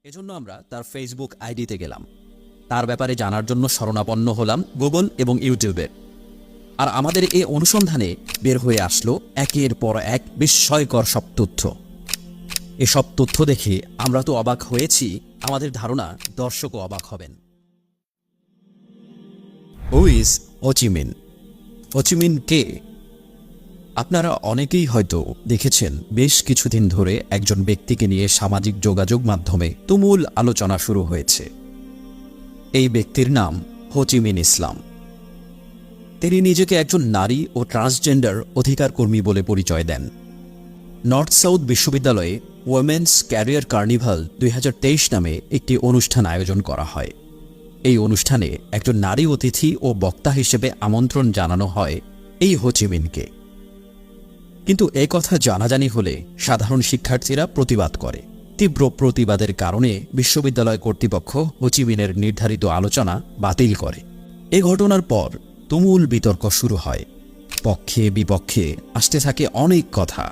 এজন্য আমরা তার ফেসবুক আইডিতে গেলাম। তার ব্যাপারে জানার জন্য শরণাপন্ন হলাম গুগল এবং ইউটিউবে। আর আমাদের এই অনুসন্ধানে বের হয়ে আসলো একের পর এক বিস্ময়কর সব তথ্য। এসব তথ্য দেখে আমরা তো অবাক হয়েছি, আমাদের ধারণা দর্শকও অবাক হবেন। হু ইজ হো চি মিন? হো চি মিন কে? আপনারা অনেকেই হয়তো দেখেছেন বেশ কিছুদিন ধরে একজন ব্যক্তিকে নিয়ে সামাজিক যোগাযোগ মাধ্যমে তুমুল আলোচনা শুরু হয়েছে। এই ব্যক্তির নাম হো চি মিন ইসলাম। তিনি নিজেকে একজন নারী ও ট্রান্সজেন্ডার অধিকার কর্মী বলে পরিচয় দেন। নর্থ সাউথ বিশ্ববিদ্যালয়ে ওমেন্স ক্যারিয়ার কার্নিভাল 2023 নামে একটি অনুষ্ঠান আয়োজন করা হয়। এই অনুষ্ঠানে একজন নারী অতিথি ও বক্তা হিসেবে আমন্ত্রণ জানানো হয় এই হো চি মিনকে। কিন্তু এই কথা জানাজানি হলে সাধারণ শিক্ষার্থীরা প্রতিবাদ করে। তীব্র প্রতিবাদের কারণে বিশ্ববিদ্যালয় কর্তৃপক্ষ হো চি মিনের নির্ধারিত আলোচনা বাতিল করে। এ ঘটনার পর তুমুল বিতর্ক শুরু হয়। পক্ষে বিপক্ষে আসতে থাকে অনেক কথা।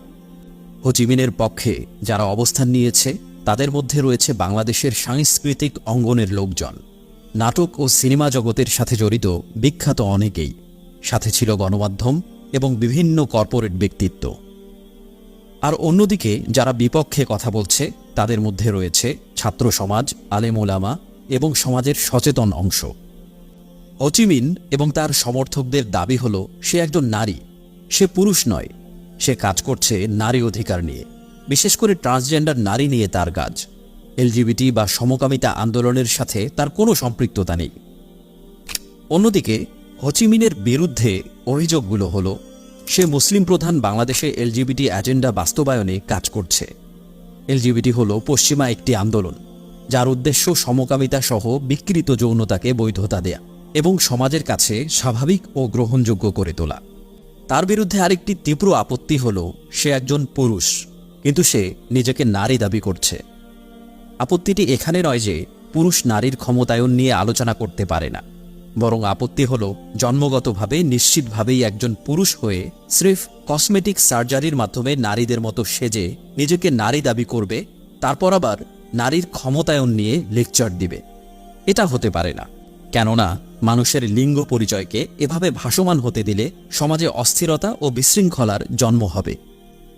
হো চি মিনের পক্ষে যারা অবস্থান নিয়েছে তাদের মধ্যে রয়েছে বাংলাদেশের সাংস্কৃতিক অঙ্গনের লোকজন, নাটক ও সিনেমা জগতের সাথে জড়িত বিখ্যাত অনেকেই, সাথে ছিল গণমাধ্যম এবং বিভিন্ন কর্পোরেট ব্যক্তিত্ব। আর অন্যদিকে যারা বিপক্ষে কথা বলছে তাদের মধ্যে রয়েছে ছাত্র সমাজ, আলেম ওলামা এবং সমাজের সচেতন অংশ। হো চি মিন এবং তার সমর্থকদের দাবি হল সে একজন নারী, সে পুরুষ নয়। সে কাজ করছে নারী অধিকার নিয়ে, বিশেষ করে ট্রান্সজেন্ডার নারী নিয়ে তার কাজ। এলজিবিটি বা সমকামিতা আন্দোলনের সাথে তার কোনো সম্পৃক্ততা নেই। অন্যদিকে হো চি মিনের বিরুদ্ধে অভিযোগগুলো হল সে মুসলিম প্রধান বাংলাদেশে এলজিবিটি এজেন্ডা বাস্তবায়নে কাজ করছে। এলজিবিটি হল পশ্চিমা একটি আন্দোলন যার উদ্দেশ্য সমকামিতা সহ বিকৃত যৌনতাকে বৈধতা দেয়া এবং সমাজের কাছে স্বাভাবিক ও গ্রহণযোগ্য করে তোলা। তার বিরুদ্ধে আরেকটি তীব্র আপত্তি হল সে একজন পুরুষ, কিন্তু সে নিজেকে নারী দাবি করছে। আপত্তিটি এখানে নয় যে পুরুষ নারীর ক্ষমতায়ন নিয়ে আলোচনা করতে পারে না, বরং আপত্তি হল জন্মগতভাবে নিশ্চিতভাবেই একজন পুরুষ হয়ে স্রেফ কসমেটিক সার্জারির মাধ্যমে নারীদের মতো সেজে নিজেকে নারী দাবি করবে, তারপর আবার নারীর ক্ষমতায়ন নিয়ে লেকচার দিবে। এটা হতে পারে না, কেননা মানুষের লিঙ্গ পরিচয়কে এভাবে ভাসমান হতে দিলে সমাজে অস্থিরতা ও বিশৃঙ্খলার জন্ম হবে।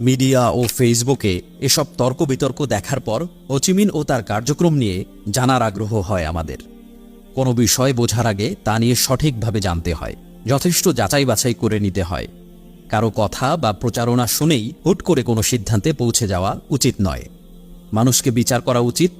মিডিয়া ও ফেসবুকে এসব তর্ক বিতর্ক দেখার পর হো চি মিন ও তার কার্যক্রম নিয়ে জানার আগ্রহ হয় আমাদের। কোনো বিষয় বোঝার আগে তা নিয়ে সঠিকভাবে জানতে হয়, যথেষ্ট যাচাই বাছাই করে নিতে হয়। কারো কথা বা প্রচারণা শুনেই হুট করে কোনো সিদ্ধান্তে পৌঁছে যাওয়া উচিত নয়। মানুষকে বিচার করা উচিত